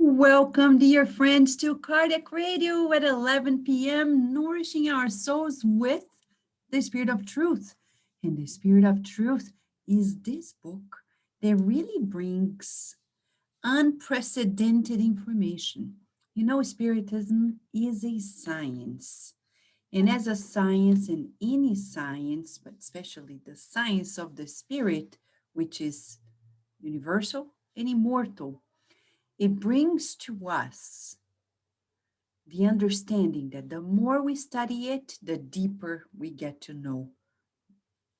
Welcome, dear friends, to Cardiac Radio at 11 p.m., nourishing our souls with the Spirit of Truth. And the Spirit of Truth is this book that really brings unprecedented information. You know, Spiritism is a science. And as a science, in any science, but especially the science of the Spirit, which is universal and immortal, it brings to us the understanding that the more we study it, the deeper we get to know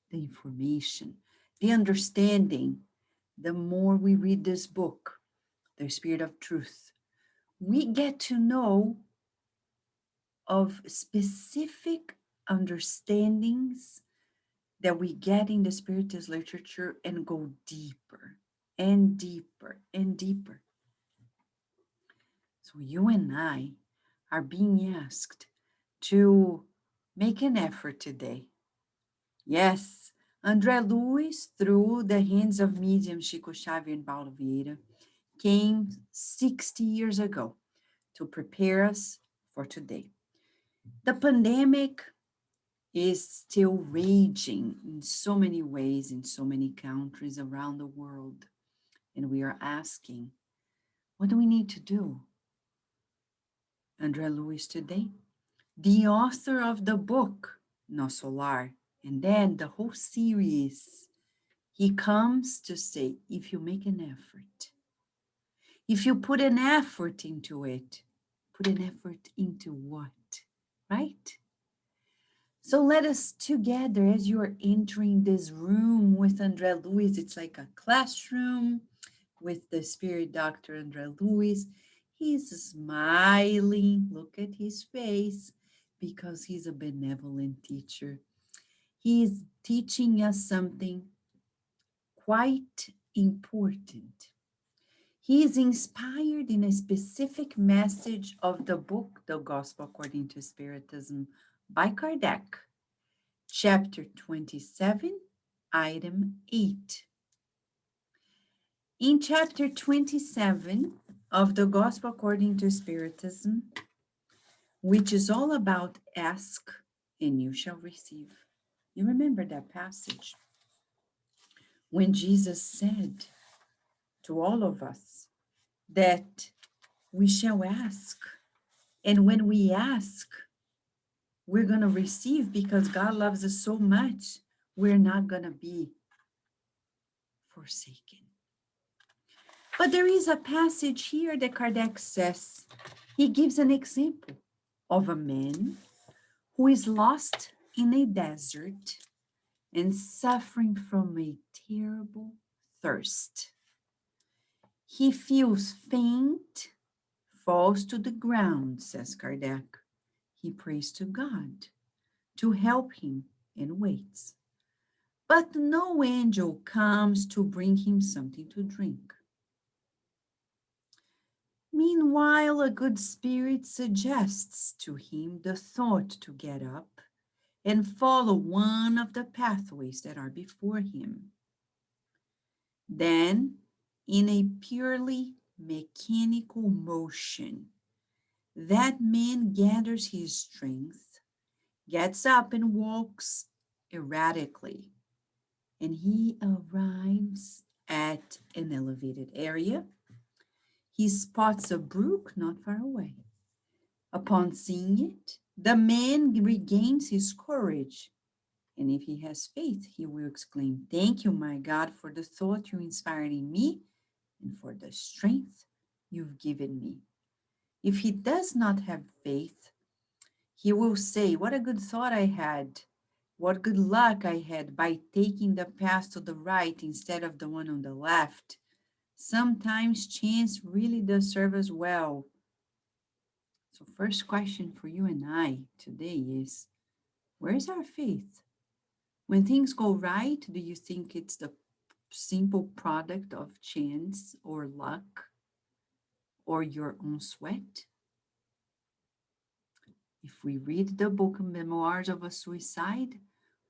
the information, the understanding, the more we read this book, The Spirit of Truth, we get to know of specific understandings that we get in the Spiritist literature and go deeper and deeper and deeper. So you and I are being asked to make an effort today. Yes, André Luiz, through the hands of medium Chico, Xavier, and Waldo Vieira, came 60 years ago to prepare us for today. The pandemic is still raging in so many ways in so many countries around the world. And we are asking, what do we need to do? André Luiz today, the author of the book, No Solar, and then the whole series, he comes to say, if you make an effort, if you put an effort into it, put an effort into what, right? So let us together, as you are entering this room with André Luiz, it's like a classroom with the spirit doctor André Luiz. He's smiling. Look at his face because he's a benevolent teacher. He's teaching us something quite important. He is inspired in a specific message of the book, The Gospel According to Spiritism by Kardec, chapter 27, item 8. In chapter 27 of the Gospel According to Spiritism, which is all about ask and you shall receive. You remember that passage when Jesus said to all of us that we shall ask. And when we ask, we're going to receive because God loves us so much. We're not going to be forsaken. But there is a passage here that Kardec says, he gives an example of a man who is lost in a desert and suffering from a terrible thirst. He feels faint, falls to the ground, says Kardec. He prays to God to help him and waits. But no angel comes to bring him something to drink. Meanwhile, a good spirit suggests to him the thought to get up and follow one of the pathways that are before him. Then, in a purely mechanical motion, that man gathers his strength, gets up and walks erratically, and he arrives at an elevated area. He spots a brook not far away. Upon seeing it, the man regains his courage. And if he has faith, he will exclaim, "Thank you, my God, for the thought you inspired in me and for the strength you've given me." If he does not have faith, he will say, "What a good thought I had. What good luck I had by taking the path to the right instead of the one on the left. Sometimes chance really does serve us well." So first question for you and I today is, where's our faith? When things go right, do you think it's the simple product of chance or luck or your own sweat? If we read the book Memoirs of a Suicide,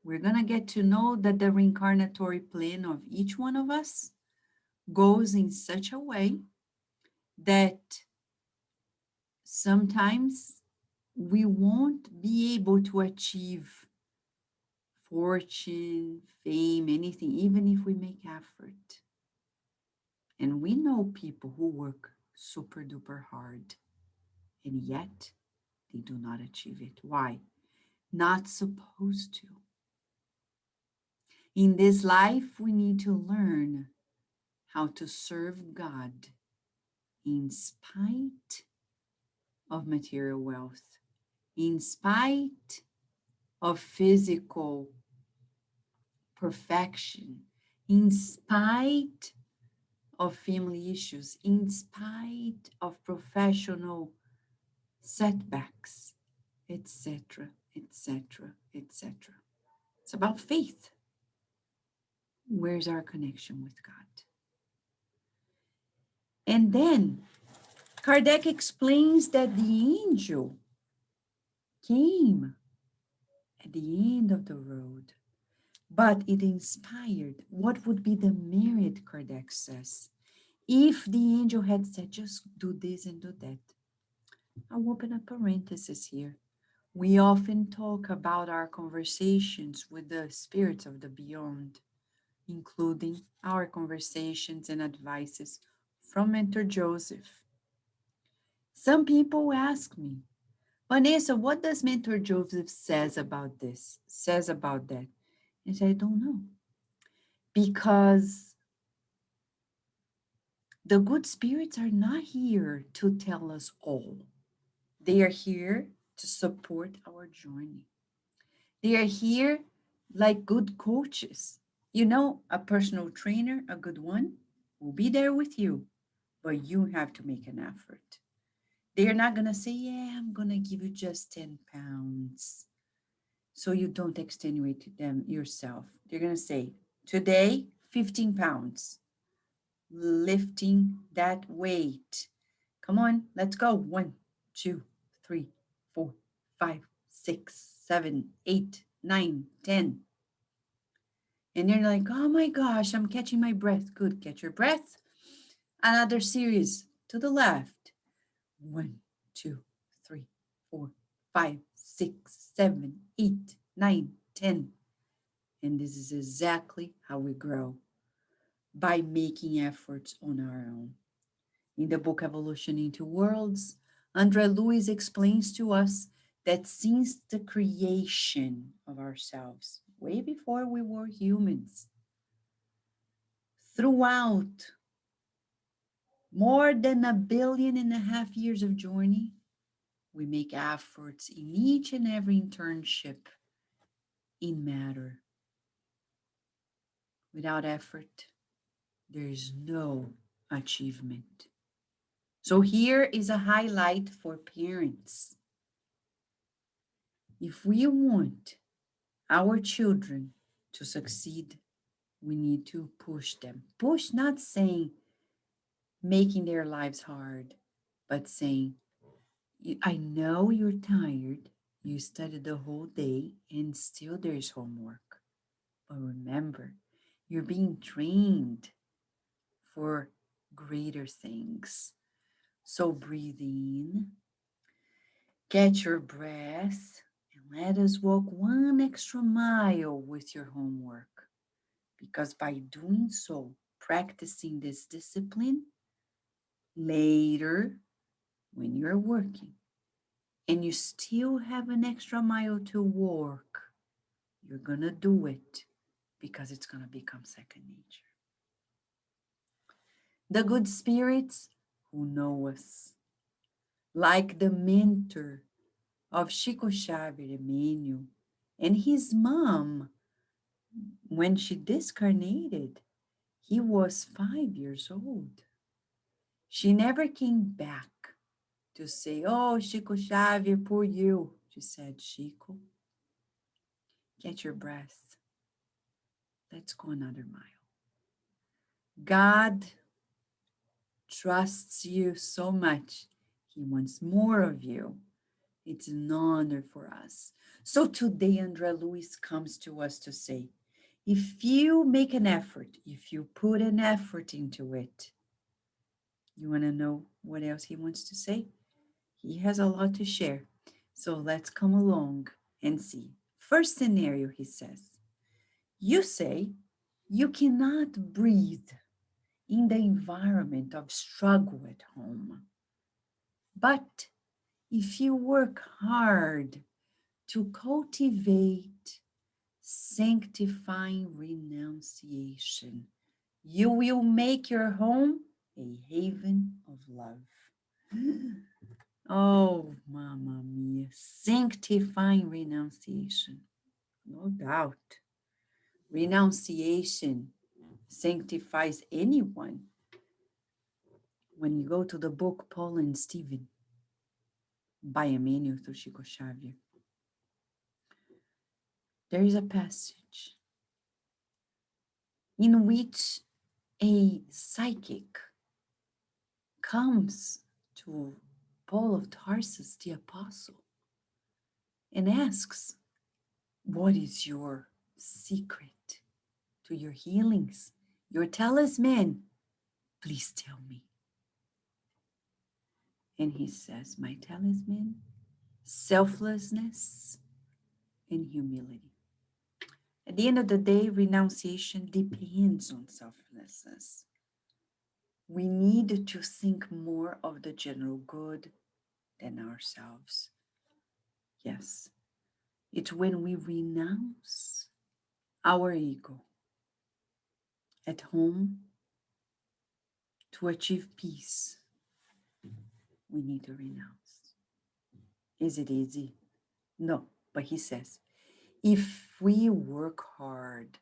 we're going to get to know that the reincarnatory plan of each one of us goes in such a way that sometimes we won't be able to achieve fortune, fame, anything, even if we make effort. And we know people who work super duper hard and yet they do not achieve it. Why? Not supposed to. In this life, we need to learn how to serve God in spite of material wealth, in spite of physical perfection, in spite of family issues, in spite of professional setbacks, etc., etc., etc. It's about faith. Where's our connection with God? And then Kardec explains that the angel came at the end of the road, but it inspired. What would be the merit, Kardec says, if the angel had said, just do this and do that? I'll open a parenthesis here. We often talk about our conversations with the spirits of the beyond, including our conversations and advices from Mentor Joseph. Some people ask me, Vanessa, what does Mentor Joseph says about this, says about that? And I say, I don't know. Because the good spirits are not here to tell us all. They are here to support our journey. They are here like good coaches. You know, a personal trainer, a good one, will be there with you, but you have to make an effort. They are not going to say, yeah, I'm going to give you just 10 pounds so you don't extenuate them yourself. They're going to say, today, 15 pounds, lifting that weight. Come on, let's go. 1, 2, 3, 4, 5, 6, 7, 8, 9, 10. And you're like, oh my gosh, I'm catching my breath. Good, catch your breath. Another series to the left. 1, 2, 3, 4, 5, 6, 7, 8, 9, 10. And this is exactly how we grow, by making efforts on our own. In the book Evolution into Worlds, Andre Luiz explains to us that since the creation of ourselves, way before we were humans, throughout more than 1.5 billion years of journey, we make efforts in each and every internship in matter. Without effort, there is no achievement. So here is a highlight for parents. If we want our children to succeed, we need to push them. Push, not saying making their lives hard, but saying, I know you're tired, you studied the whole day, and still there's homework. But remember, you're being trained for greater things. So breathe in, get your breath, and let us walk one extra mile with your homework. Because by doing so, practicing this discipline, later, when you're working and you still have an extra mile to walk, you're going to do it because it's going to become second nature. The good spirits who know us, like the mentor of Chico Xavier Emmanuel and his mom, when she discarnated, he was 5 years old. She never came back to say, oh, Chico Xavier, poor you. She said, Chico, get your breath. Let's go another mile. God trusts you so much. He wants more of you. It's an honor for us. So today, Andre Luiz comes to us to say, if you make an effort, if you put an effort into it, You want to know what else he wants to say? He has a lot to share. So let's come along and see. First scenario, he says, you say you cannot breathe in the environment of struggle at home. But if you work hard to cultivate sanctifying renunciation, you will make your home a haven of love. Oh, mamma mia, sanctifying renunciation. No doubt. Renunciation sanctifies anyone. When you go to the book Paul and Stephen by Emmanuel through Chico Xavier, there is a passage in which a psychic comes to Paul of Tarsus, the apostle, and asks, what is your secret to your healings, your talisman? Please tell me. And he says, my talisman, selflessness and humility. At the end of the day, renunciation depends on selflessness. We need to think more of the general good than ourselves. Yes, it's when we renounce our ego at home to achieve peace. We need to renounce. Is it easy? No, but he says, if we work hard,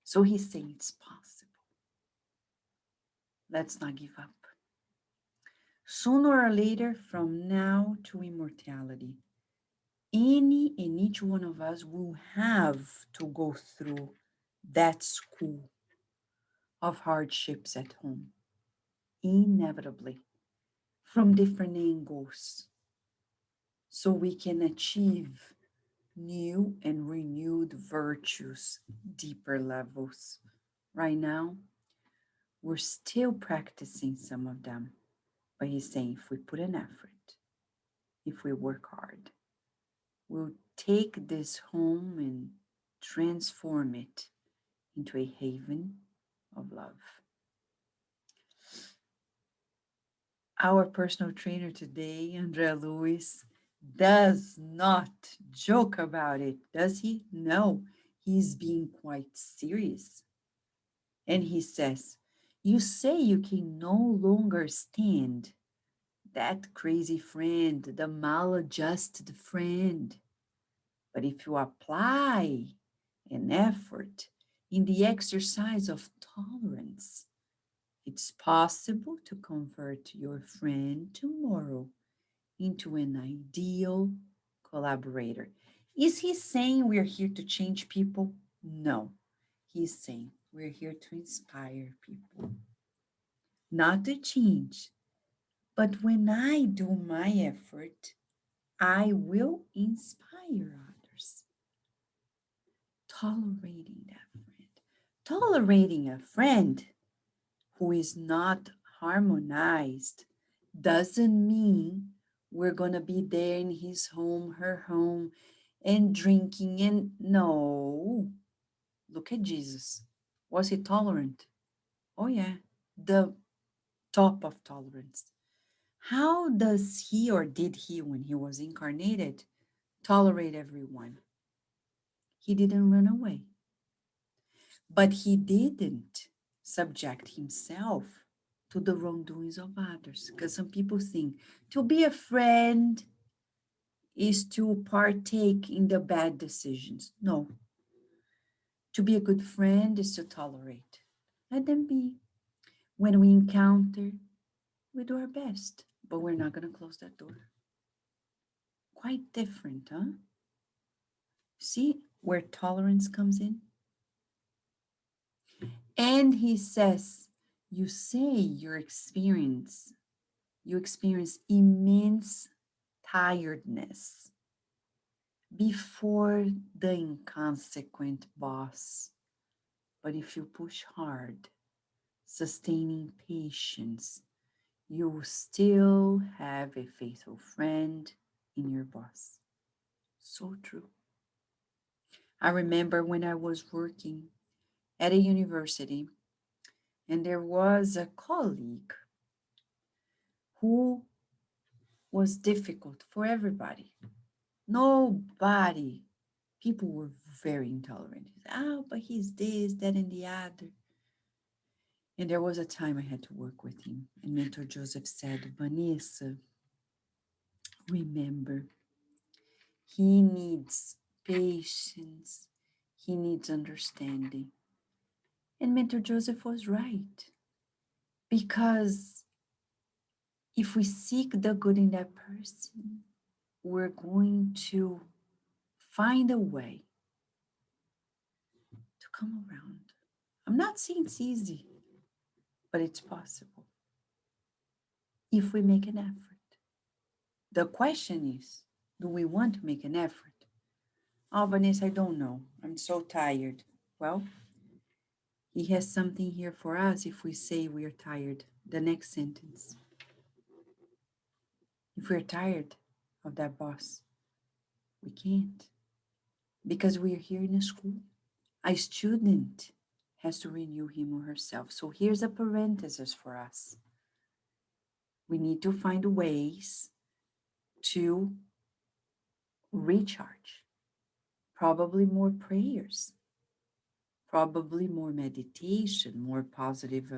so he's saying it's possible. Let's not give up. Sooner or later, from now to immortality, any and each one of us will have to go through that school of hardships at home, inevitably, from different angles, so we can achieve new and renewed virtues, deeper levels. Right now, we're still practicing some of them, but he's saying if we put an effort, if we work hard, we'll take this home and transform it into a haven of love. Our personal trainer today, Luiz, does not joke about it, does he? No, he's being quite serious. And he says, you say you can no longer stand that crazy friend, the maladjusted friend. But if you apply an effort in the exercise of tolerance, it's possible to convert your friend tomorrow into an ideal collaborator. Is he saying we're here to change people? No. He's saying we're here to inspire people, not to change. But when I do my effort, I will inspire others. Tolerating that friend. Tolerating a friend who is not harmonized doesn't mean we're going to be there in his home, her home, and drinking. And no, look at Jesus. Was he tolerant? Oh, yeah, the top of tolerance. How does he or did he, when he was incarnated, tolerate everyone? He didn't run away, but he didn't subject himself to the wrongdoings of others. Because some people think to be a friend is to partake in the bad decisions. No. To be a good friend is to tolerate. Let them be. When we encounter, we do our best, but we're not going to close that door. Quite different, huh? See where tolerance comes in? And he says, you say you experience immense tiredness before the inconsequent boss. But if you push hard, sustaining patience, you will still have a faithful friend in your boss. So true. I remember when I was working at a university and there was a colleague who was difficult for everybody. Nobody, people were very intolerant. Oh, but he's this, that, and the other. And there was a time I had to work with him. And Mentor Joseph said, Vanessa, remember, he needs patience, he needs understanding. And Mentor Joseph was right. Because if we seek the good in that person, we're going to find a way to come around. I'm not saying it's easy, but it's possible if we make an effort. The question is, do we want to make an effort? Oh, Vanessa, I don't know. I'm so tired. Well, he has something here for us if we say we are tired. The next sentence. If we're tired of that boss, we can't because we are here in a school. A student has to renew him or herself. So here's a parenthesis for us. We need to find ways to recharge. Probably more prayers, probably more meditation, more positive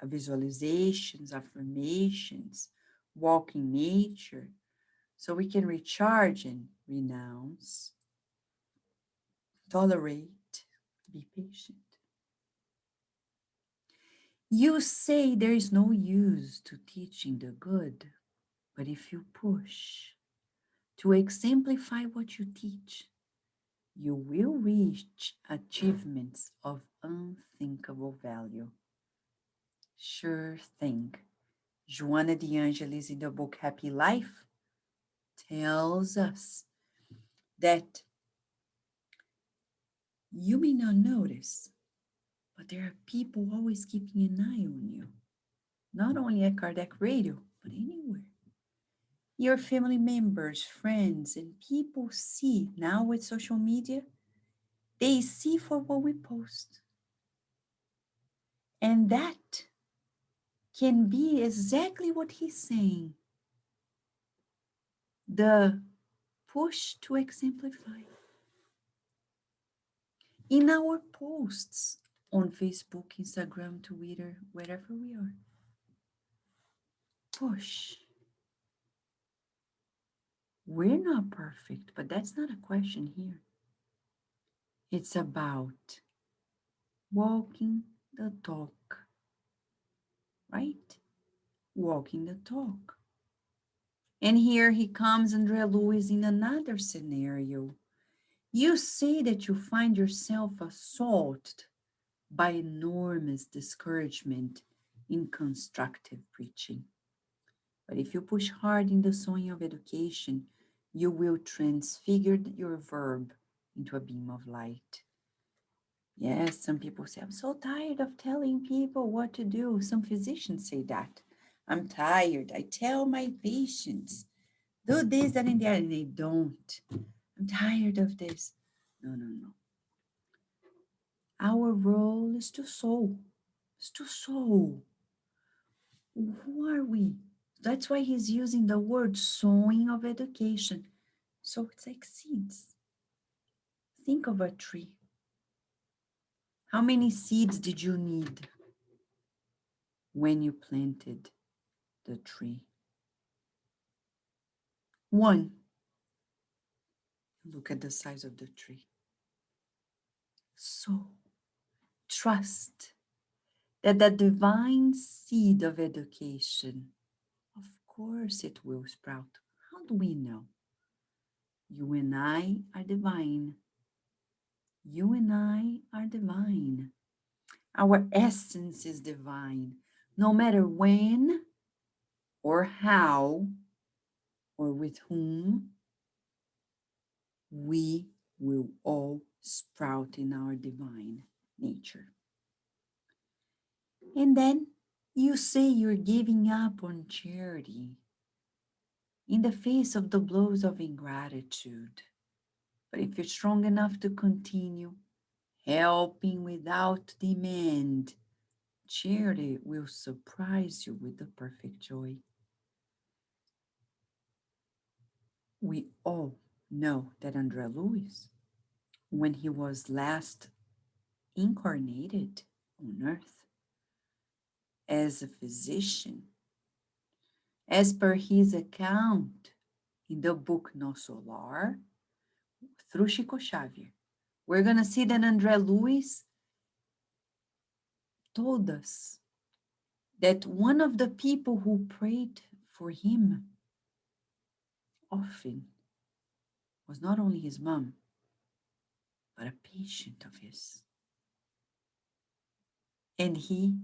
visualizations, affirmations, walk in nature, so we can recharge and renounce, tolerate, be patient. You say there is no use to teaching the good, but if you push to exemplify what you teach, you will reach achievements of unthinkable value. Sure thing. Joana de Angelis, in the book Happy Life, tells us that you may not notice, but there are people always keeping an eye on you, not only at Kardec Radio, but anywhere. Your family members, friends, and people see now with social media, they see for what we post. And that can be exactly what he's saying, the push to exemplify. In our posts on Facebook, Instagram, Twitter, wherever we are, push. We're not perfect, but that's not a question here. It's about walking the talk, right? Walking the talk. And here he comes, Andrea Luiz, in another scenario. You say that you find yourself assaulted by enormous discouragement in constructive preaching. But if you push hard in the sowing of education, you will transfigure your verb into a beam of light. Yes, some people say, I'm so tired of telling people what to do. Some physicians say that. I'm tired. I tell my patients, do this, that, and that, and they don't. I'm tired of this. No, no, no. Our role is to sow. It's to sow. Who are we? That's why he's using the word sowing of education. So it's like seeds. Think of a tree. How many seeds did you need when you planted the tree? One. Look at the size of the tree. So trust that the divine seed of education, of course it will sprout. How do we know? You and I are divine. You and I are divine. Our essence is divine. No matter when or how or with whom, we will all sprout in our divine nature. And then You say you're giving up on charity in the face of the blows of ingratitude. But if you're strong enough to continue helping without demand, charity will surprise you with the perfect joy. We all know that Andre Luiz, when he was last incarnated on earth as a physician, as per his account in the book Nosso Lar, through Chico Xavier, we're going to see that Andre Luiz told us that one of the people who prayed for him often was not only his mom, but a patient of his. And he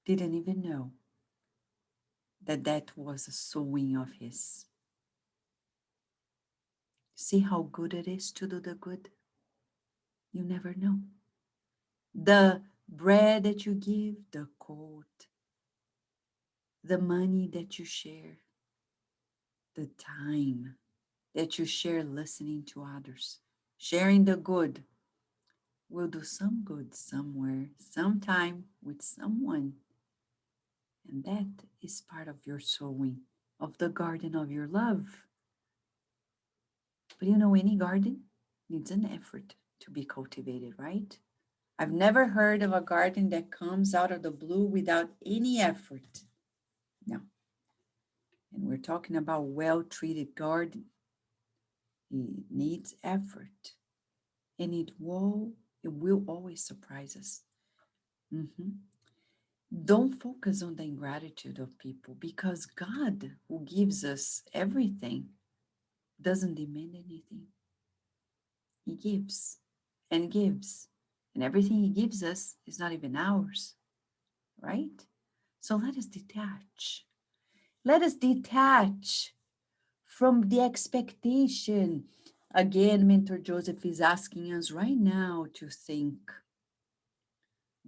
didn't even know that that was a sowing of his. See how good it is to do the good? You never know. The bread that you give, the coat, the money that you share, the time that you share listening to others, sharing the good will do some good somewhere, sometime with someone. And that is part of your sowing of the garden of your love. But you know, any garden needs an effort to be cultivated, right? I've never heard of a garden that comes out of the blue without any effort. No. And we're talking about well-treated garden. It needs effort. And it will always surprise us. Mhm. Don't focus on the ingratitude of people because God, who gives us everything, doesn't demand anything. He gives and gives. And everything He gives us is not even ours, right? So let us detach. Let us detach from the expectation. Again, Mentor Joseph is asking us right now to think,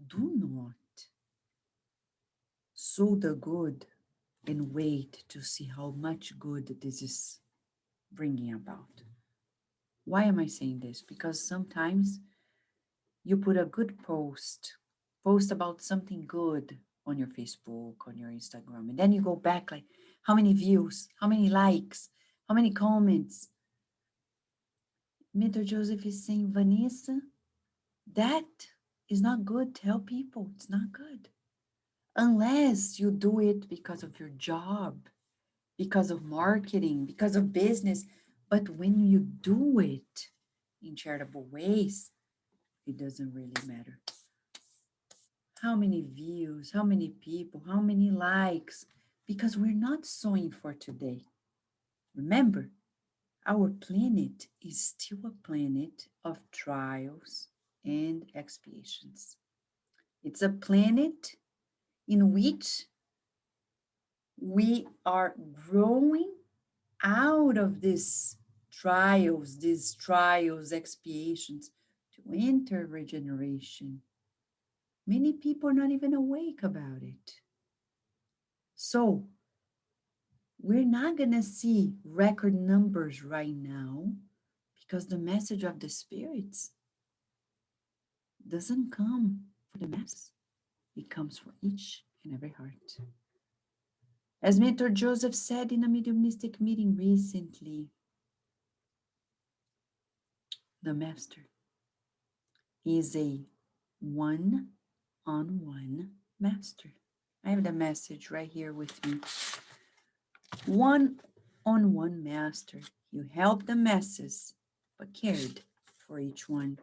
do not sow the good and wait to see how much good this is bringing about. Why am I saying this? Because sometimes you put a good post about something good on your Facebook, on your Instagram, and then you go back like, how many views, how many likes, how many comments? Mentor Joseph is saying, Vanessa, that is not good. Tell people it's not good. Unless you do it because of your job, because of marketing, because of business. But when you do it in charitable ways, it doesn't really matter. How many views, how many people, how many likes, because we're not sowing for today. Remember, our planet is still a planet of trials and expiations. It's a planet in which we are growing out of these trials, expiations to enter regeneration. Many people are not even awake about it. So we're not going to see record numbers right now because the message of the spirits doesn't come for the masses. It comes for each and every heart. As Mentor Joseph said in a mediumistic meeting recently, the master is a one-on-one master. I have the message right here with me. One-on-one master. You help the masses, but cared for each one.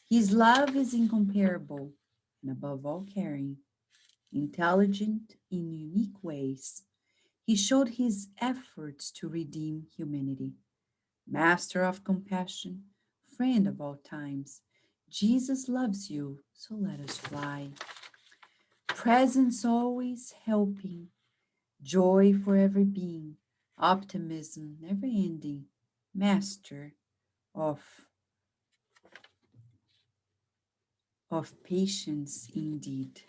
His love is incomparable and above all caring, intelligent in unique ways. He showed his efforts to redeem humanity. Master of compassion, friend of all times, Jesus loves you, so let us fly. Presence always helping, joy for every being, optimism never ending, master of, of patience indeed.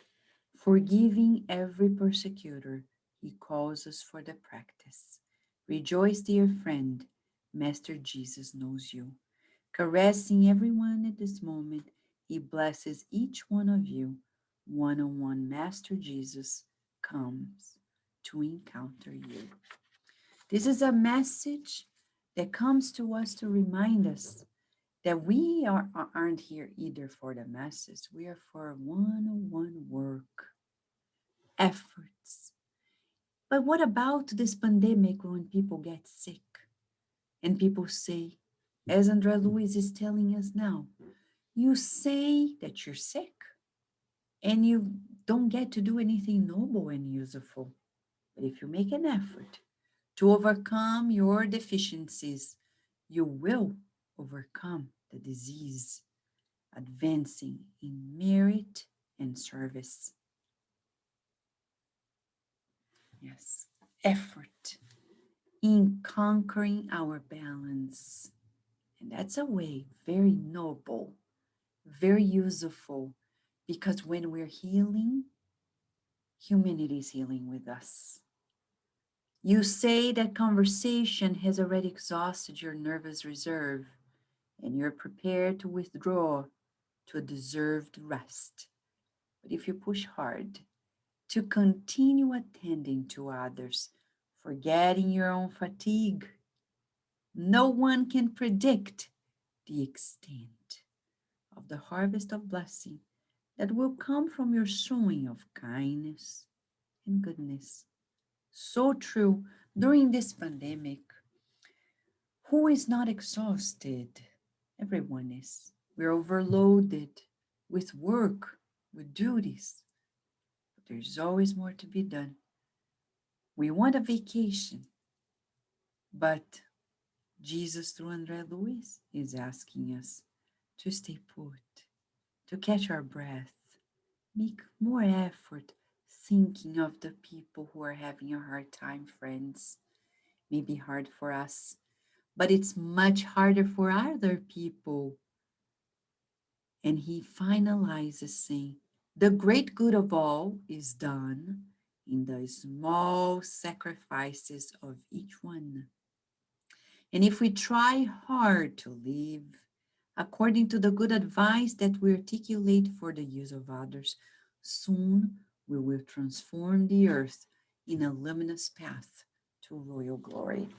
Forgiving every persecutor, he calls us for the practice. Rejoice, dear friend, Master Jesus knows you. Caressing everyone at this moment, he blesses each one of you. One on one, Master Jesus comes to encounter you. This is a message that comes to us to remind us that aren't here either for the masses, we are for one on one work, efforts. But what about this pandemic when people get sick and people say, as André Luiz is telling us now, you say that you're sick and you don't get to do anything noble and useful. But if you make an effort to overcome your deficiencies, you will overcome the disease, advancing in merit and service. Yes, effort in conquering our balance. And that's a way very noble, very useful, because when we're healing, humanity is healing with us. You say that conversation has already exhausted your nervous reserve and you're prepared to withdraw to a deserved rest. But if you push hard to continue attending to others, forgetting your own fatigue, no one can predict the extent of the harvest of blessing that will come from your sowing of kindness and goodness. So true during this pandemic. Who is not exhausted? Everyone is. We're overloaded with work, with duties. But there's always more to be done. We want a vacation, but Jesus, through André Luiz, is asking us to stay put, to catch our breath, make more effort thinking of the people who are having a hard time, friends. May be hard for us, but it's much harder for other people. And he finalizes saying, the great good of all is done in the small sacrifices of each one. And if we try hard to live according to the good advice that we articulate for the use of others, soon we will transform the earth in a luminous path to royal glory.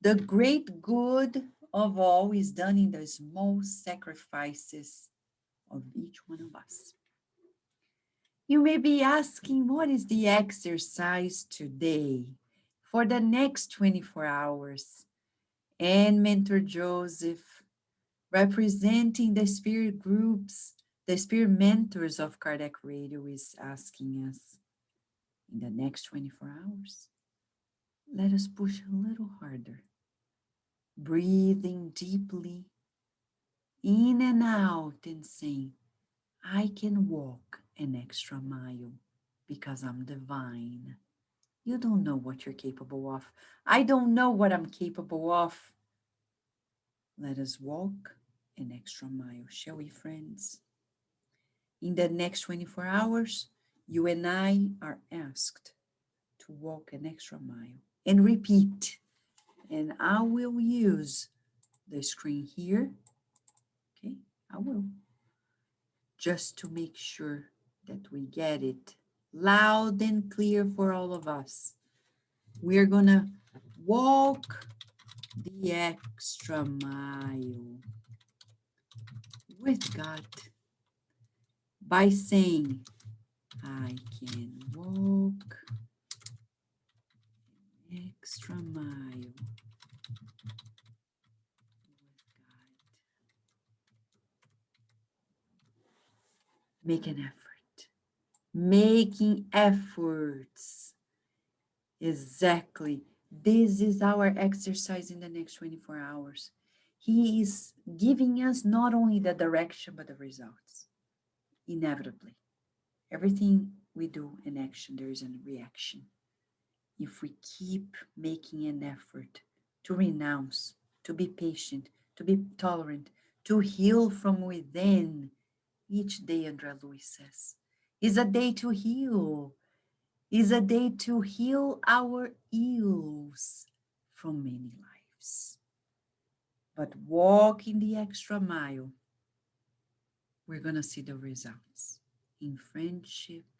The great good of all is done in the small sacrifices of each one of us. You may be asking, what is the exercise today for the next 24 hours? And Mentor Joseph, representing the spirit groups, the spirit mentors of Kardec Radio, is asking us, in the next 24 hours, let us push a little harder, breathing deeply in and out and saying, I can walk an extra mile because I'm divine. You don't know what you're capable of. I don't know what I'm capable of. Let us walk an extra mile, shall we, friends? In the next 24 hours, you and I are asked to walk an extra mile and repeat. And I will use the screen here. Okay, I will. Just to make sure that we get it loud and clear for all of us. We're gonna walk the extra mile with God by saying, I can walk an extra mile with God. Make an effort. Making efforts. Exactly. This is our exercise in the next 24 hours. He is giving us not only the direction, but the results. Inevitably. Everything we do in action, there is a reaction. If we keep making an effort to renounce, to be patient, to be tolerant, to heal from within, each day, André Luiz says, Is a day to heal. Is a day to heal our ills from many lives. But walk in the extra mile, we're going to see the results in friendship,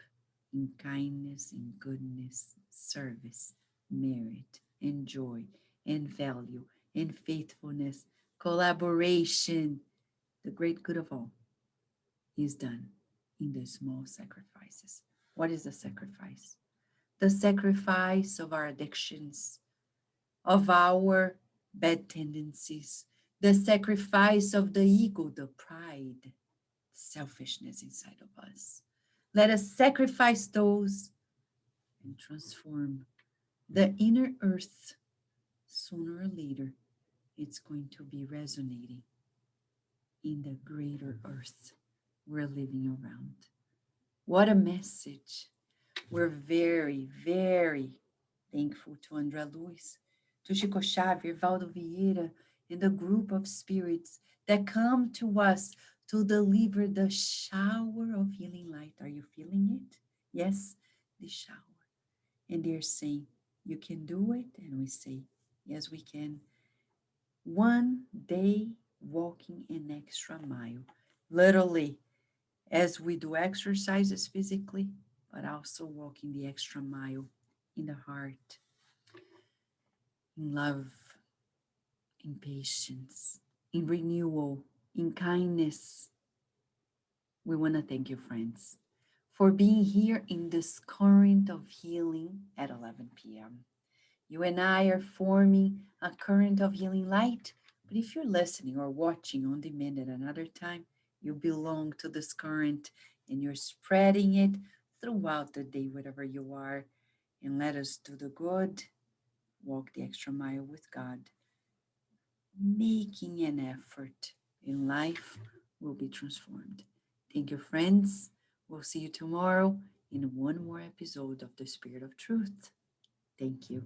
in kindness, in goodness, service, merit, and joy, and value, and faithfulness, collaboration. The great good of all is done in the small sacrifices. What is the sacrifice? The sacrifice of our addictions, of our bad tendencies, the sacrifice of the ego, the pride, selfishness inside of us. Let us sacrifice those and transform the inner earth. Sooner or later, it's going to be resonating in the greater earth we're living around. What a message. We're very, very thankful to André Luiz, to Chico Xavier, Waldo Vieira, and the group of spirits that come to us to deliver the shower of healing light. Are you feeling it? Yes, the shower. And they're saying, you can do it. And we say, yes, we can. One day walking an extra mile, literally, as we do exercises physically, but also walking the extra mile in the heart, in love, in patience, in renewal, in kindness. We want to thank you, friends, for being here in this current of healing at 11 p.m. You and I are forming a current of healing light, but if you're listening or watching on demand at another time, you belong to this current and you're spreading it throughout the day, wherever you are. And let us do the good, walk the extra mile with God, making an effort in life will be transformed. Thank you, friends. We'll see you tomorrow in one more episode of The Spirit of Truth. Thank you.